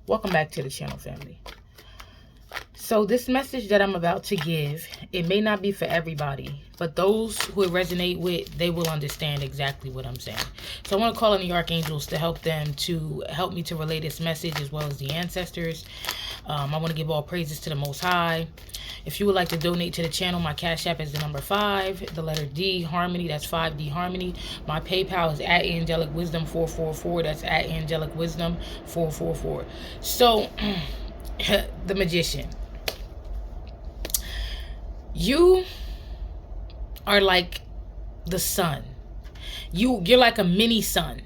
Welcome back to the channel, family. So this message that I'm about to give, it may not be for everybody, but those who it resonate with, they will understand exactly what I'm saying. So I want to call on the archangels to help me to relay this message, as well as the ancestors. I want to give all praises to the Most High. If you would like to donate to the channel, my Cash App is the number 5, the letter D, Harmony. That's 5D Harmony. My PayPal is at Angelic Wisdom 444. That's at Angelic Wisdom 444. So, the Magician. You are like the sun. You're like a mini sun.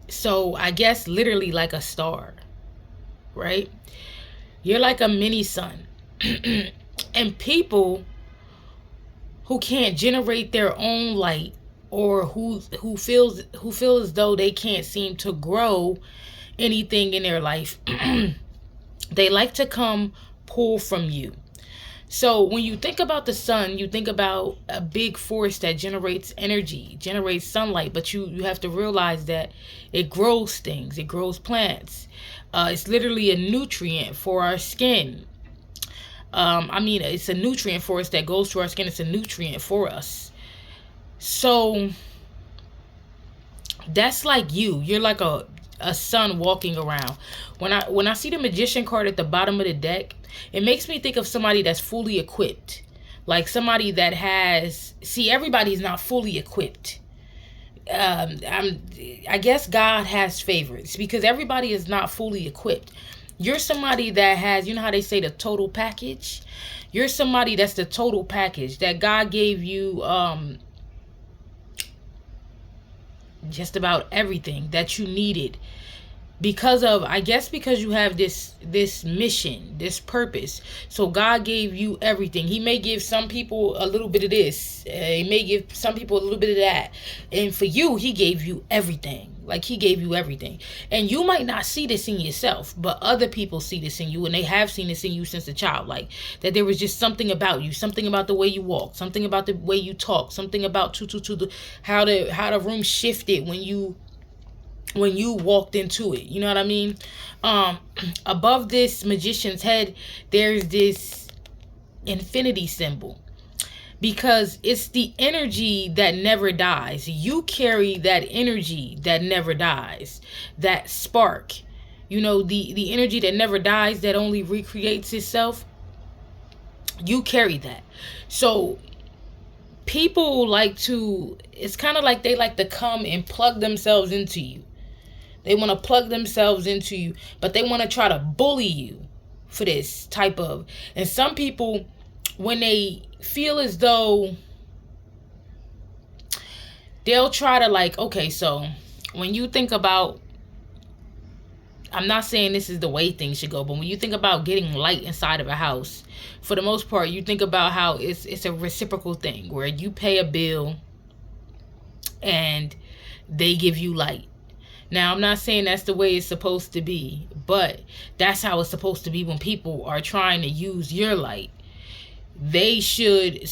So I guess literally like a star, right? You're like a mini sun. And people who can't generate their own light, or who feel as though they can't seem to grow anything in their life, they like to come pull from you. So when you think about the sun, you think about a big force that generates energy, generates sunlight. But you have to realize that it grows things. It grows plants. It's literally a nutrient for our skin. It's a nutrient for us that goes to our skin. It's a nutrient for us. So that's like you. You're like a sun walking around. When I see the Magician card at the bottom of the deck, it makes me think of somebody that's fully equipped. Like somebody that has... See, everybody's not fully equipped. I guess God has favorites, because everybody is not fully equipped. You're somebody that has, you know how they say the total package? You're somebody that's the total package, that God gave you just about everything that you needed, because you have this mission, this purpose. So God gave you everything. He may give some people a little bit of this, he may give some people a little bit of that, and for you, he gave you everything. Like, he gave you everything. And you might not see this in yourself, but other people see this in you, and they have seen this in you since a child. Like, that there was just something about you, something about the way you walk, something about the way you talk, something about how the room shifted when you walked into it. You know what I mean? Above this Magician's head, there's this infinity symbol, because it's the energy that never dies. You carry that energy that never dies, that spark, the energy that never dies, that only recreates itself. You carry that. So people it's kind of like they like to come and plug themselves into you. They want to plug themselves into you, but they want to try to bully you for this type of... And some people, when they feel as though, they'll try to okay, so when you think about... I'm not saying this is the way things should go, but when you think about getting light inside of a house, for the most part, you think about how it's a reciprocal thing, where you pay a bill and they give you light. Now, I'm not saying that's the way it's supposed to be, but that's how it's supposed to be when people are trying to use your light. They should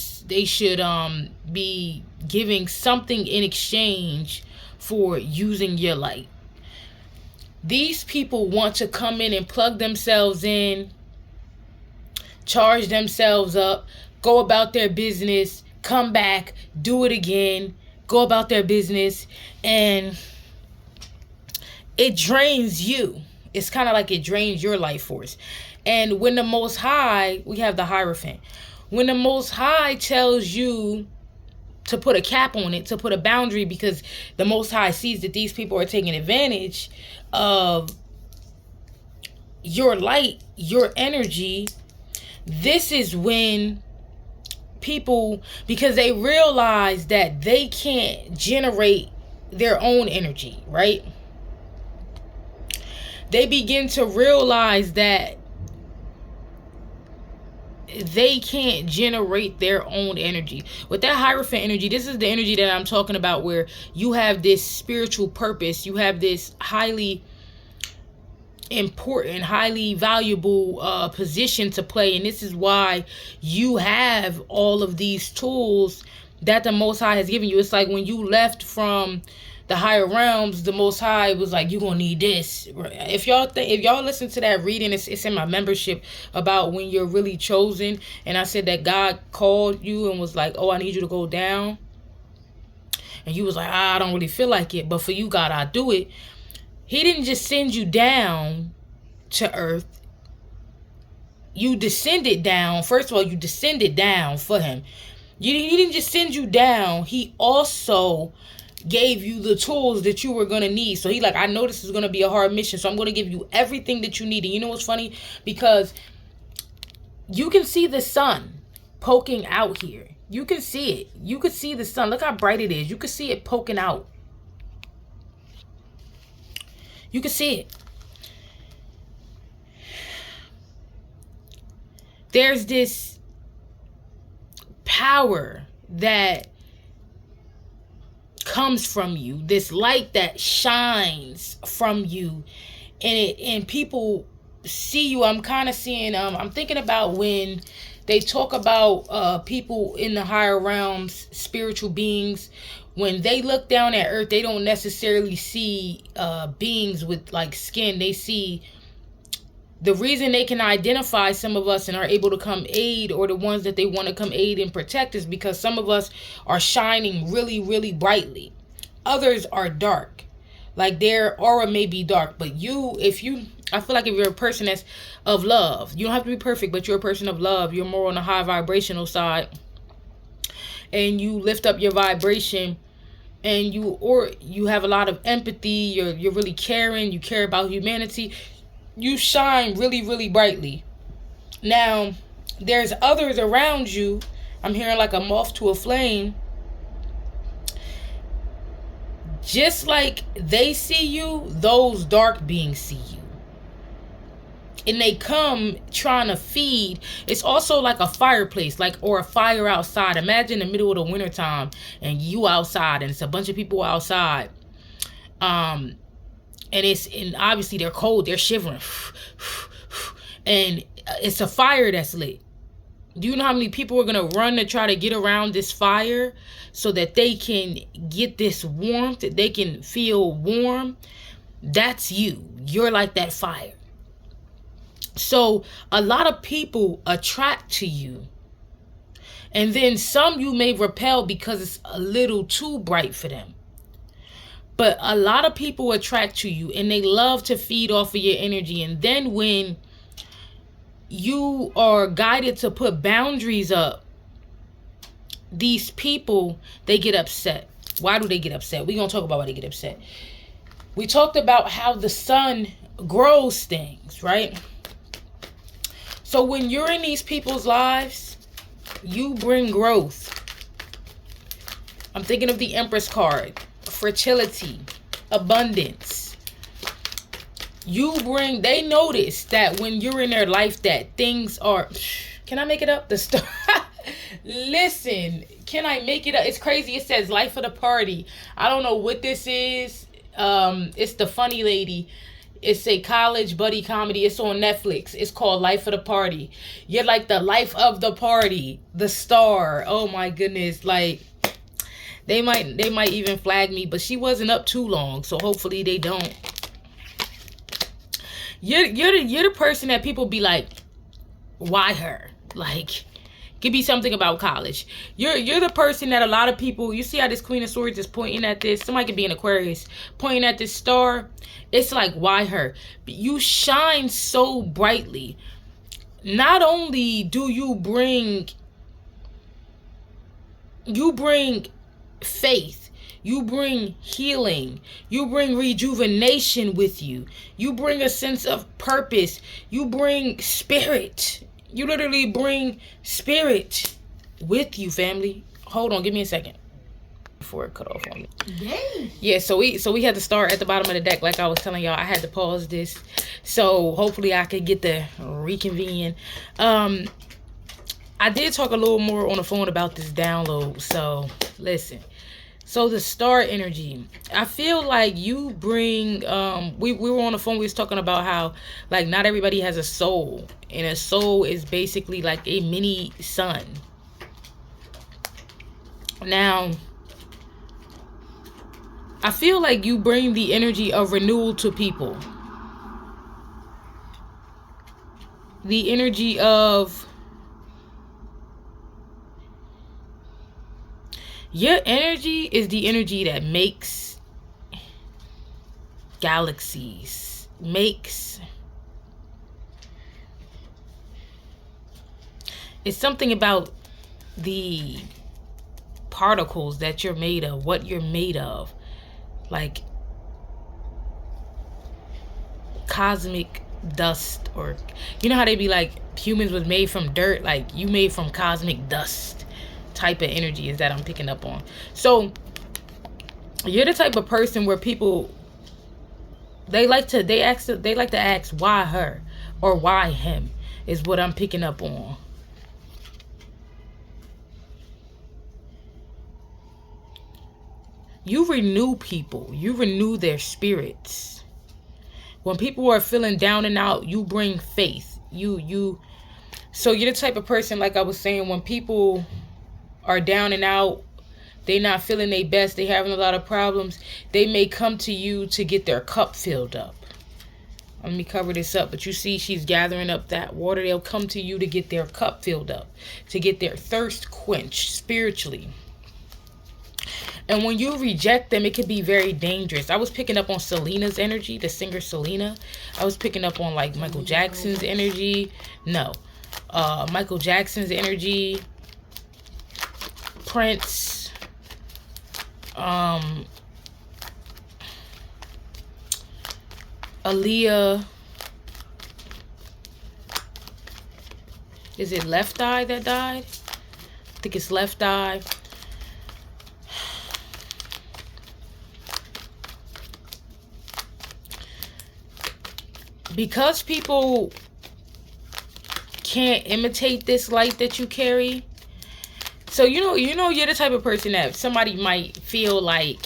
be giving something in exchange for using your light. These people want to come in and plug themselves in, charge themselves up, go about their business, come back, do it again, go about their business, and it drains you. It's kind of like it drains your life force. And when the Most High, we have the Hierophant. When the Most High tells you to put a cap on it, to put a boundary, because the Most High sees that these people are taking advantage of your light, your energy, this is when people, because they realize that they can't generate their own energy, right? They begin to realize that they can't generate their own energy. With that Hierophant energy, this is the energy that I'm talking about, where you have this spiritual purpose. You have this highly important, highly valuable position to play. And this is why you have all of these tools that the Most High has given you. It's like when you left from the higher realms, the Most High was like, you gonna need this. If y'all listen to that reading, it's in my membership, about when you're really chosen. And I said that God called you and was like, oh, I need you to go down. And you was like, I don't really feel like it, but for you, God, I'll do it. He didn't just send you down to earth. You descended down. First of all, you descended down for him. He didn't just send you down. He also gave you the tools that you were going to need. So he like, I know this is going to be a hard mission, so I'm going to give you everything that you need. And you know what's funny? Because you can see the sun poking out here. You can see it. You can see the sun. Look how bright it is. You can see it poking out. You can see it. There's this power that comes from you, this light that shines from you, and people see you. I'm kind of seeing, I'm thinking about when they talk about people in the higher realms, spiritual beings. When they look down at earth, they don't necessarily see beings with like skin. They see, the reason they can identify some of us and are able to come aid, or the ones that they want to come aid and protect, is because some of us are shining really, really brightly. Others are dark. Like their aura may be dark, but I feel like if you're a person that's of love, you don't have to be perfect, but you're a person of love. You're more on the high vibrational side, and you lift up your vibration, and you have a lot of empathy. You're really caring. You care about humanity. You shine really, really brightly. Now, there's others around you. I'm hearing like a moth to a flame. Just like they see you, those dark beings see you. And they come trying to feed. It's also like a fireplace, or a fire outside. Imagine the middle of the wintertime and you outside, and it's a bunch of people outside. And obviously they're cold, they're shivering, and it's a fire that's lit. Do you know how many people are gonna run to try to get around this fire so that they can get this warmth, that they can feel warm? That's you. You're like that fire. So a lot of people attract to you, and then some you may repel because it's a little too bright for them. But a lot of people attract to you, and they love to feed off of your energy. And then when you are guided to put boundaries up, these people, they get upset. Why do they get upset? We're going to talk about why they get upset. We talked about how the sun grows things, right? So when you're in these people's lives, you bring growth. I'm thinking of the Empress card. Fertility, abundance. They notice that when you're in their life that things are, can I make it up? Listen, can I make it up? It's crazy. It says life of the party. I don't know what this is. It's the funny lady. It's a college buddy comedy. It's on Netflix. It's called Life of the Party. You're like the life of the party, the star. Oh my goodness. Like, They might even flag me, but she wasn't up too long, so hopefully they don't. You're the person that people be like, why her? Like, could be something about college. You're the person that a lot of people, you see how this Queen of Swords is pointing at this? Somebody could be an Aquarius pointing at this star. It's like, why her? You shine so brightly. Not only do you bring faith, you bring healing, you bring rejuvenation with you, you bring a sense of purpose, you bring spirit. You literally bring spirit with you, family. Hold on, give me a second before it cut off on me. Dang. Yeah, so we had to start at the bottom of the deck. Like I was telling y'all, I had to pause this, so hopefully I could get the reconvene. I did talk a little more on the phone about this download, so listen. So the star energy, I feel like you bring, we were on the phone, we was talking about how, like, not everybody has a soul, and a soul is basically like a mini sun. Now, I feel like you bring the energy of renewal to people. The energy of your energy is the energy that makes galaxies, it's something about the particles that you're made of, what you're made of, like cosmic dust, or you know how they be like humans was made from dirt, like you made from cosmic dust type of energy is that I'm picking up on. So you're the type of person where people they like to ask why her or why him is what I'm picking up on. You renew people, you renew their spirits. When people are feeling down and out, you bring faith. So you're the type of person, like I was saying, when people are down and out, they not feeling their best, they having a lot of problems, they may come to you to get their cup filled up. Let me cover this up, but you see she's gathering up that water. They'll come to you to get their cup filled up, to get their thirst quenched spiritually. And when you reject them, it can be very dangerous. I was picking up on Selena's energy, the singer Selena. I was picking up on like Michael Jackson's energy. No. Michael Jackson's energy. Prince. Aaliyah. Is it Left Eye that died? I think it's Left Eye. Because people can't imitate this light that you carry. So you know you're the type of person that somebody might feel like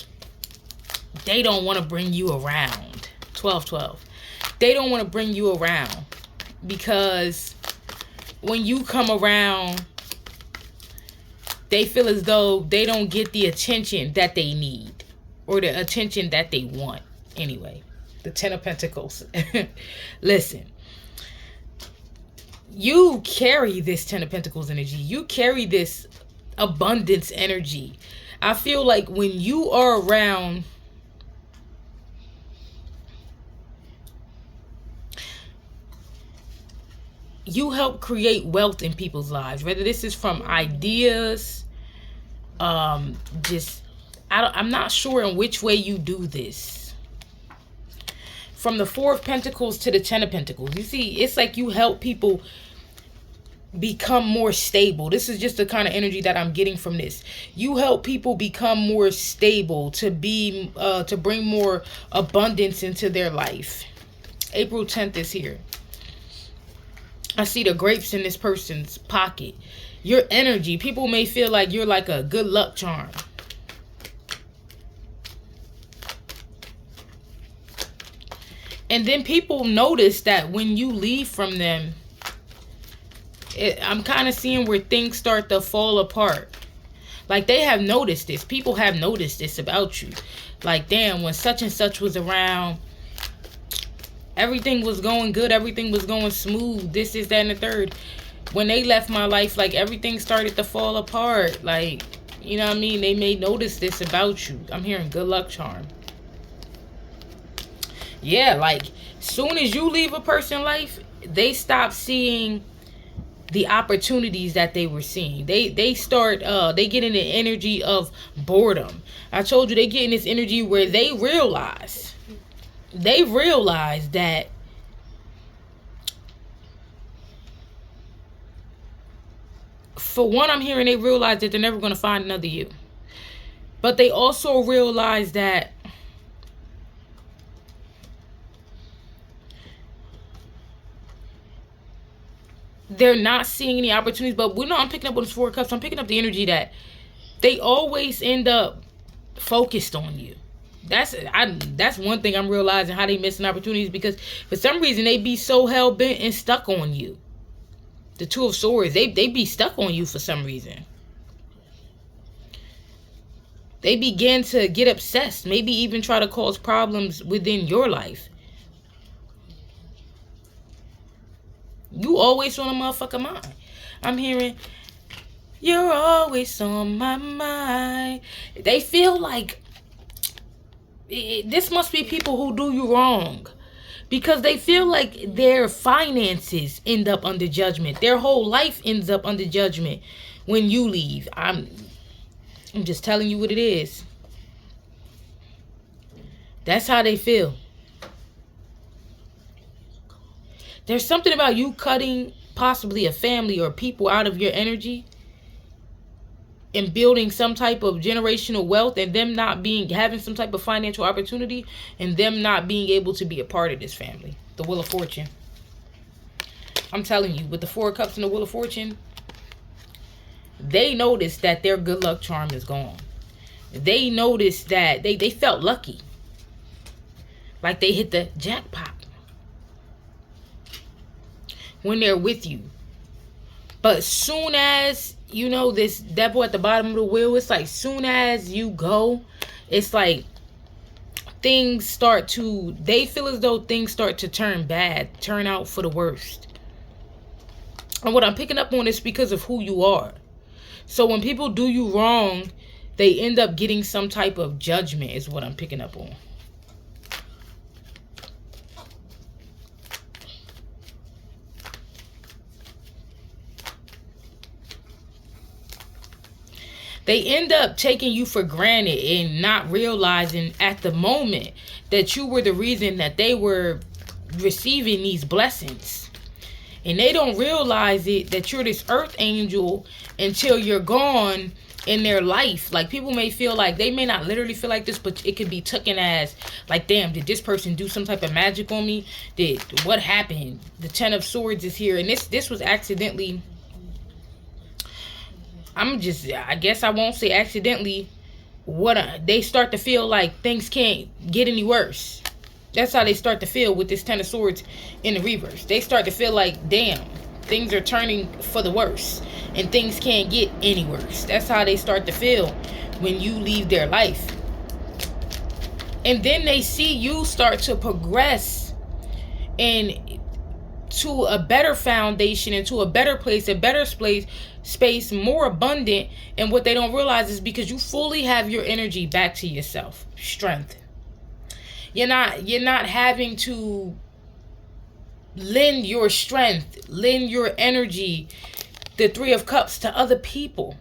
they don't want to bring you around. 1212. They don't want to bring you around because when you come around, they feel as though they don't get the attention that they need or the attention that they want. Anyway, the 10 of Pentacles. Listen, you carry this 10 of Pentacles energy. You carry this abundance energy. I feel like when you are around, you help create wealth in people's lives, whether this is from ideas, I'm not sure in which way you do this. From the 4 of Pentacles to the 10 of Pentacles, you see, it's like you help people become more stable. This is just the kind of energy that I'm getting from this. You help people become more stable, to bring more abundance into their life. April 10th is here. I see the grapes in this person's pocket. Your energy, people may feel like you're like a good luck charm. And then people notice that when you leave from them, I'm kind of seeing where things start to fall apart. Like they have noticed this. People have noticed this about you. Like, damn, when such and such was around, everything was going good. Everything was going smooth. This, is, that, and the third. When they left my life, like everything started to fall apart. Like, you know what I mean? They may notice this about you. I'm hearing good luck charm. Yeah, like soon as you leave a person's life, they stop seeing the opportunities that they were seeing. They get in the energy of boredom. I told you, they get in this energy where they realize that for one, I'm hearing they realize that they're never going to find another you. But they also realize that they're not seeing any opportunities. But we know I'm picking up on this 4 of Cups. I'm picking up the energy that they always end up focused on you. That's one thing I'm realizing, how they missing opportunities, because for some reason they be so hell-bent and stuck on you. The 2 of Swords, they be stuck on you for some reason. They begin to get obsessed, maybe even try to cause problems within your life. You always on a motherfucking mind. I'm hearing, you're always on my mind. They feel like this must be people who do you wrong, because they feel like their finances end up under judgment. Their whole life ends up under judgment when you leave. I'm just telling you what it is. That's how they feel. There's something about you cutting possibly a family or people out of your energy and building some type of generational wealth, and them not having some type of financial opportunity, and them not being able to be a part of this family. The Wheel of Fortune. I'm telling you, with the Four of Cups and the Wheel of Fortune, they noticed that their good luck charm is gone. They noticed that they felt lucky. Like they hit the jackpot when they're with you. But soon as, you know, this devil at the bottom of the wheel, it's like soon as you go, it's like things start to, they feel as though things start to turn bad, turn out for the worst. And what I'm picking up on is because of who you are. So when people do you wrong, they end up getting some type of judgment is what I'm picking up on. They end up taking you for granted and not realizing at the moment that you were the reason that they were receiving these blessings. And they don't realize it, that you're this earth angel, until you're gone in their life. Like, people may feel like, they may not literally feel like this, but it could be taken as like, damn, did this person do some type of magic on me? What happened? The Ten of Swords is here, and this was accidentally, I guess I won't say accidentally, they start to feel like things can't get any worse. That's how they start to feel with this Ten of Swords in the reverse. They start to feel like, damn, things are turning for the worse and things can't get any worse. That's how they start to feel when you leave their life. And then they see you start to progress and to a better foundation, into a better place, a better space, more abundant. And what they don't realize is because you fully have your energy back to yourself. Strength. You're not having to lend your strength, lend your energy, the Three of Cups, to other people.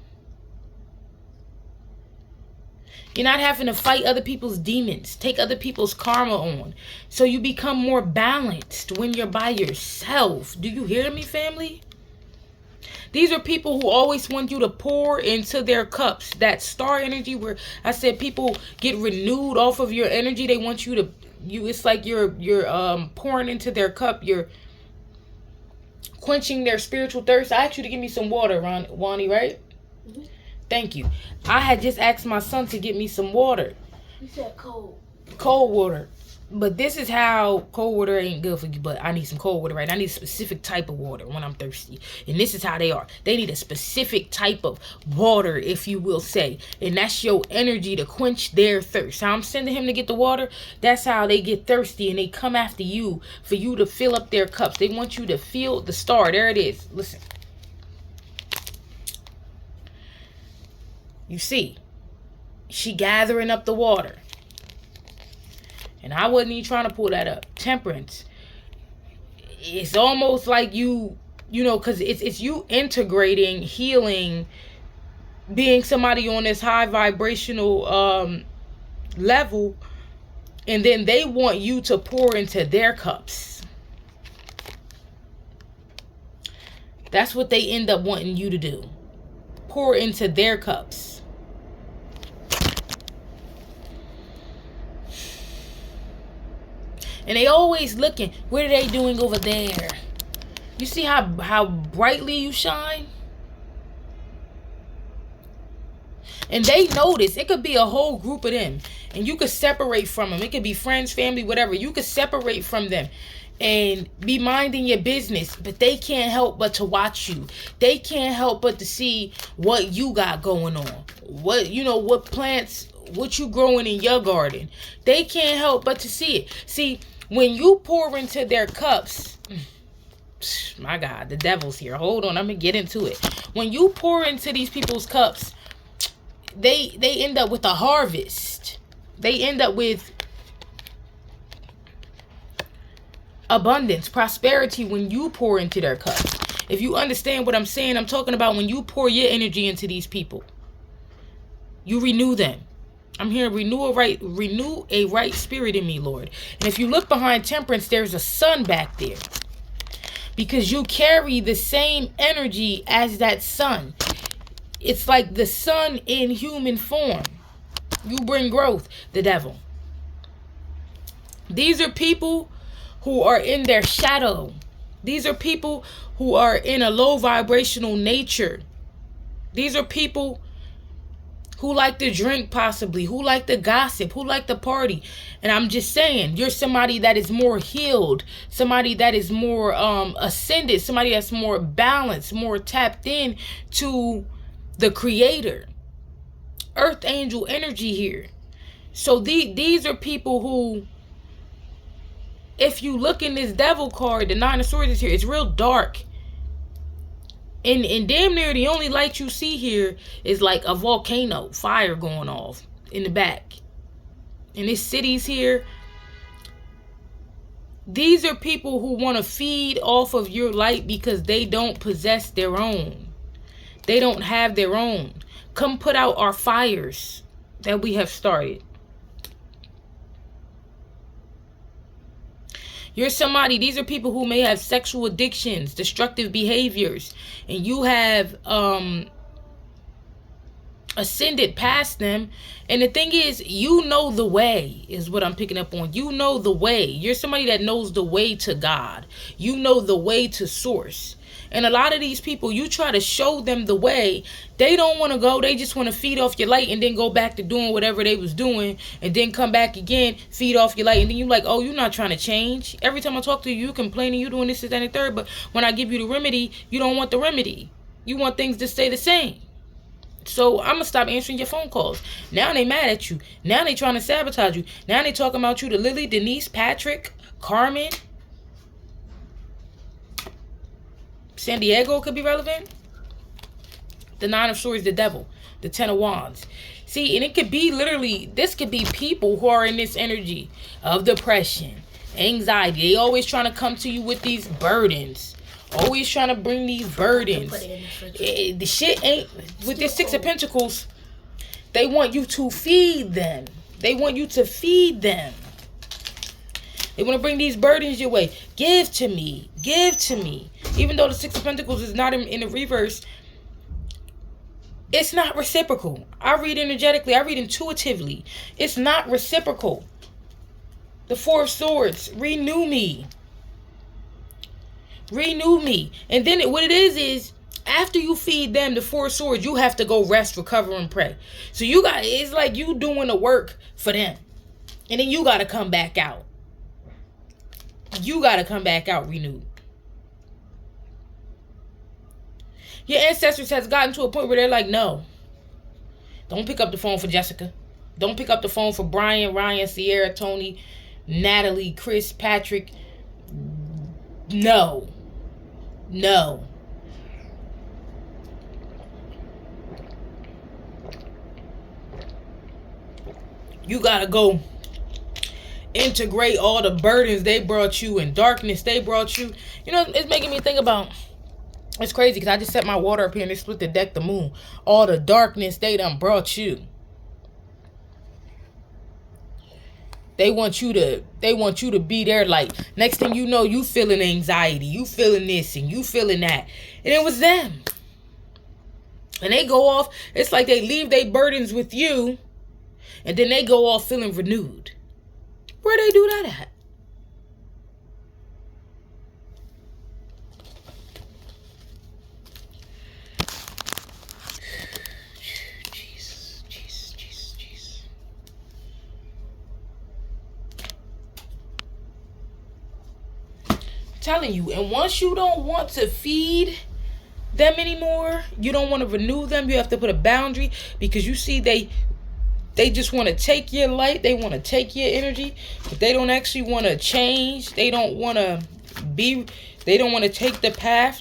You're not having to fight other people's demons, take other people's karma on. So you become more balanced when you're by yourself. Do you hear me, family? These are people who always want you to pour into their cups. That star energy where I said people get renewed off of your energy. They want you to, it's like you're pouring into their cup. You're quenching their spiritual thirst. I asked you to give me some water, Wani, right? Mm-hmm. Thank you. I had just asked my son to get me some water. You said cold. Cold water. But this is how cold water ain't good for you, but I need some cold water, right? I need a specific type of water when I'm thirsty. And this is how they are. They need a specific type of water, if you will say. And that's your energy to quench their thirst. How I'm sending him to get the water, that's how they get thirsty and they come after you for you to fill up their cups. They want you to feel the star. There it is. Listen. You see, she gathering up the water. And I wasn't even trying to pull that up. Temperance. It's almost like you know, because it's you integrating, healing, being somebody on this high vibrational level. And then they want you to pour into their cups. That's what they end up wanting you to do. Pour into their cups. And they always looking, what are they doing over there? You see how brightly you shine? And they notice. It could be a whole group of them. And you could separate from them. It could be friends, family, whatever. You could separate from them and be minding your business. But they can't help but to watch you. They can't help but to see what you got going on. What plants what you growing in your garden. They can't help but to see it. See, when you pour into their cups, my God, the devil's here. Hold on, I'm gonna get into it. When you pour into these people's cups, they end up with a harvest. They end up with abundance, prosperity when you pour into their cups. If you understand what I'm saying, I'm talking about when you pour your energy into these people. You renew them. I'm hearing renew a right spirit in me, Lord. And if you look behind temperance, there's a sun back there. Because you carry the same energy as that sun. It's like the sun in human form. You bring growth, the devil. These are people who are in their shadow. These are people who are in a low vibrational nature. These are people who like to drink possibly, who like to gossip, who like to party. And I'm just saying, you're somebody that is more healed, somebody that is more ascended, somebody that's more balanced, more tapped in to the creator. Earth angel energy here. So these are people who, if you look in this devil card, the Nine of Swords is here, it's real dark. And damn near the only light you see here is like a volcano, fire going off in the back. And this city's here. These are people who want to feed off of your light because they don't possess their own. They don't have their own. Come put out our fires that we have started. You're somebody, these are people who may have sexual addictions, destructive behaviors, and you have ascended past them. And the thing is, you know the way, is what I'm picking up on. You know the way. You're somebody that knows the way to God. You know the way to source. And a lot of these people, you try to show them the way. They don't want to go. They just want to feed off your light and then go back to doing whatever they was doing and then come back again, feed off your light. And then you're like, oh, you're not trying to change. Every time I talk to you, you complaining, you doing this, that, and the third. But when I give you the remedy, you don't want the remedy. You want things to stay the same. So I'm going to stop answering your phone calls. Now they mad at you. Now they trying to sabotage you. Now they talking about you to Lily, Denise, Patrick, Carmen. San Diego could be relevant. The Nine of Swords, the devil. The Ten of Wands. See, and it could be literally, this could be people who are in this energy of depression, anxiety. They always trying to come to you with these burdens. Always trying to bring these burdens. The shit ain't, with this Six of Pentacles, they want you to feed them. They want you to feed them. They want to bring these burdens your way. Give to me. Give to me. Even though the Six of Pentacles is not in the reverse, it's not reciprocal. I read energetically. I read intuitively. It's not reciprocal. The Four of Swords. Renew me. Renew me. And then what it is after you feed them the Four of Swords, you have to go rest, recover, and pray. So you got, it's like you doing the work for them. And then you got to come back out. You got to come back out renewed. Your ancestors has gotten to a point where they're like, no. Don't pick up the phone for Jessica. Don't pick up the phone for Brian, Ryan, Sierra, Tony, Natalie, Chris, Patrick. No. No. You got to go integrate all the burdens they brought you and darkness they brought you. You know, it's making me think about, it's crazy because I just set my water up here and they split the deck the moon. All the darkness they done brought you. They want you to be their light. Next thing you know, you feeling anxiety, you feeling this and you feeling that. And it was them. And they go off, it's like they leave their burdens with you and then they go off feeling renewed. Where they do that at? Jesus. I'm telling you, and once you don't want to feed them anymore, you don't want to renew them, you have to put a boundary because you see they They just want to take your light. They want to take your energy. But they don't actually want to change. They don't want to take the path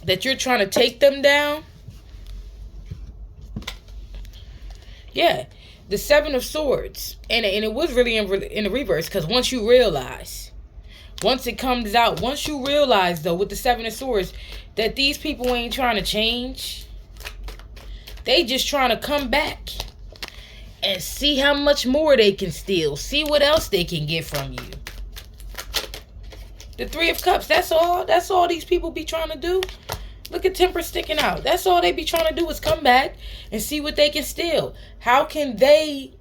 that you're trying to take them down. Yeah. The Seven of Swords. And it was really in the reverse. Because once you realize, once it comes out, once you realize, though, with the Seven of Swords, that these people ain't trying to change. They just trying to come back and see how much more they can steal. See what else they can get from you. The Three of Cups, that's all. That's all these people be trying to do. Look at Temper sticking out. That's all they be trying to do is come back and see what they can steal. How can they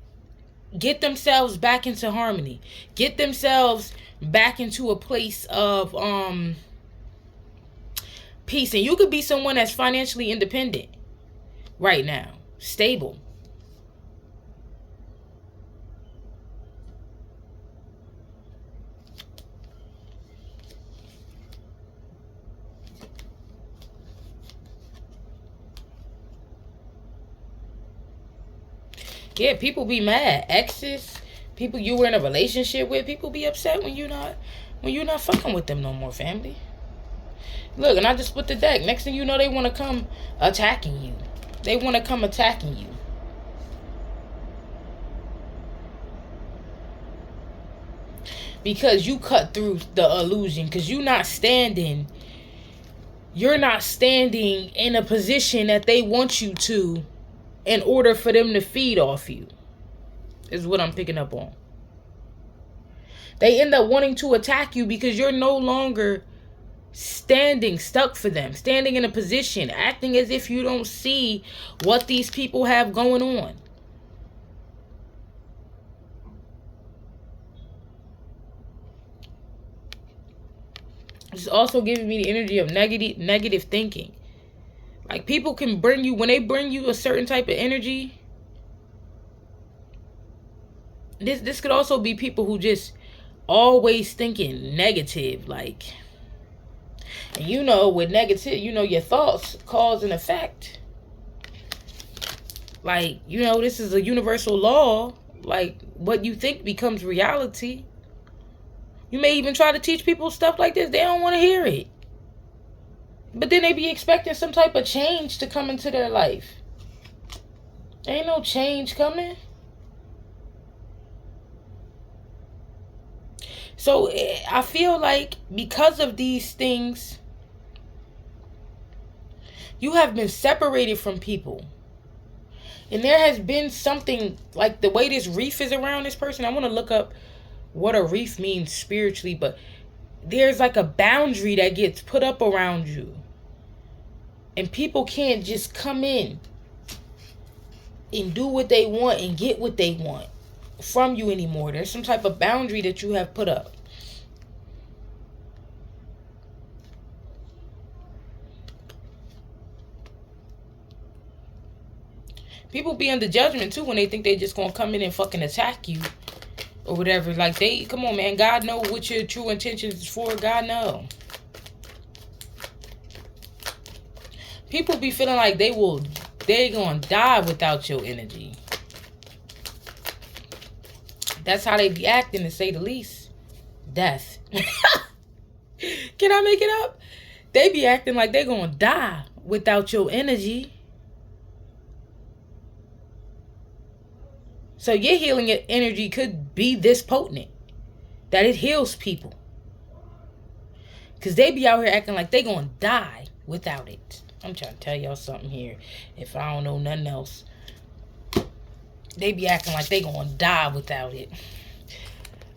get themselves back into harmony? Get themselves back into a place of peace. And you could be someone that's financially independent right now. Stable. Yeah, people be mad. Exes, people you were in a relationship with, people be upset when you're not fucking with them no more, family. Look, and I just put the deck. Next thing you know, they want to come attacking you. They want to come attacking you. Because you cut through the illusion. Because you're not standing in a position that they want you to, in order for them to feed off you, is what I'm picking up on. They end up wanting to attack you because you're no longer stuck for them, standing in a position, acting as if you don't see what these people have going on. It's also giving me the energy of negative thinking. Like, people can bring you, when they bring you a certain type of energy, this could also be people who just always thinking negative, like, and you know, with negative, you know, your thoughts cause and effect. Like, you know, this is a universal law. Like, what you think becomes reality. You may even try to teach people stuff like this. They don't want to hear it. But then they be expecting some type of change to come into their life. Ain't no change coming. So I feel like because of these things, you have been separated from people. And there has been something, like the way this reef is around this person. I want to look up what a reef means spiritually, but there's like a boundary that gets put up around you. And people can't just come in and do what they want and get what they want from you anymore. There's some type of boundary that you have put up. People be under judgment too when they think they just gonna come in and fucking attack you or whatever. Like, come on, man. God know what your true intentions is for. God know. People be feeling like they gonna die without your energy. That's how they be acting, to say the least. Death. Can I make it up? They be acting like they gonna die without your energy. So your healing energy could be this potent, that it heals people. Because they be out here acting like they gonna die without it. I'm trying to tell y'all something here. If I don't know nothing else. They be acting like they gonna die without it.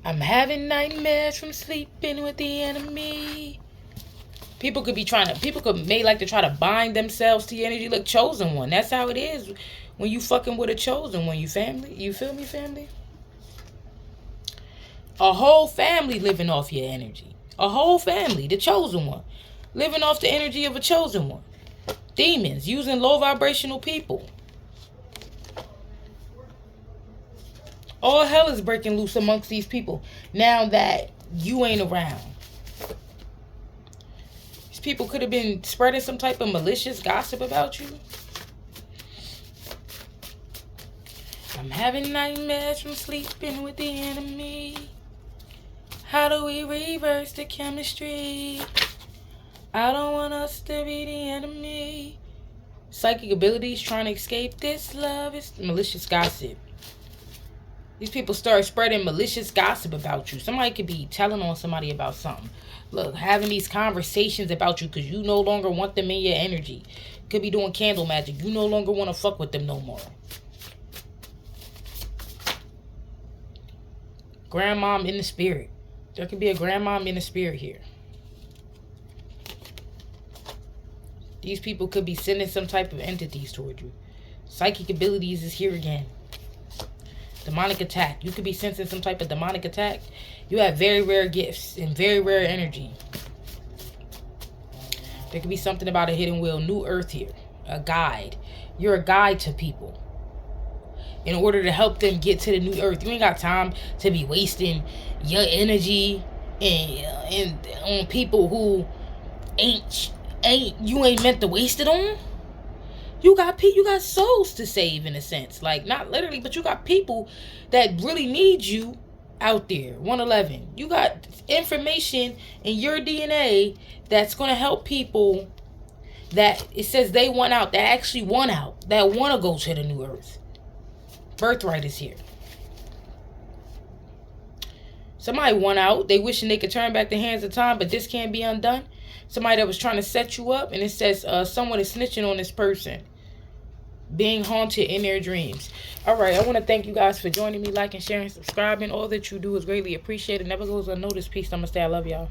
I'm having nightmares from sleeping with the enemy. People could may like to try to bind themselves to your energy. Look, chosen one. That's how it is when you fucking with a chosen one, you family. You feel me, family? A whole family living off your energy. A whole family, the chosen one, living off the energy of a chosen one. Demons using low vibrational people. All hell is breaking loose amongst these people now that you ain't around. These people could have been spreading some type of malicious gossip about you. I'm having nightmares from sleeping with the enemy. How do we reverse the chemistry? I don't want us to be the enemy. Psychic abilities trying to escape this love is malicious gossip. These people start spreading malicious gossip about you. Somebody could be telling on somebody about something. Look, having these conversations about you because you no longer want them in your energy. Could be doing candle magic. You no longer want to fuck with them no more. Grandmom in the spirit. There could be a grandmom in the spirit here. These people could be sending some type of entities toward you. Psychic abilities is here again. Demonic attack. You could be sensing some type of demonic attack. You have very rare gifts and very rare energy. There could be something about a hidden wheel. New earth here. A guide. You're a guide to people. In order to help them get to the new earth. You ain't got time to be wasting your energy and on people who you ain't meant to waste it on. You got souls to save in a sense. Like, not literally, but you got people that really need you out there. 111. You got information in your DNA that's going to help people that it says they want out, that actually want out, that want to go to the new earth. Birthright is here. Somebody want out. They wishing they could turn back the hands of time, but this can't be undone. Somebody that was trying to set you up, and it says someone is snitching on this person. Being haunted in their dreams. Alright, I want to thank you guys for joining me, liking, sharing, subscribing. All that you do is greatly appreciated. Never goes unnoticed. Peace. Namaste. I love y'all.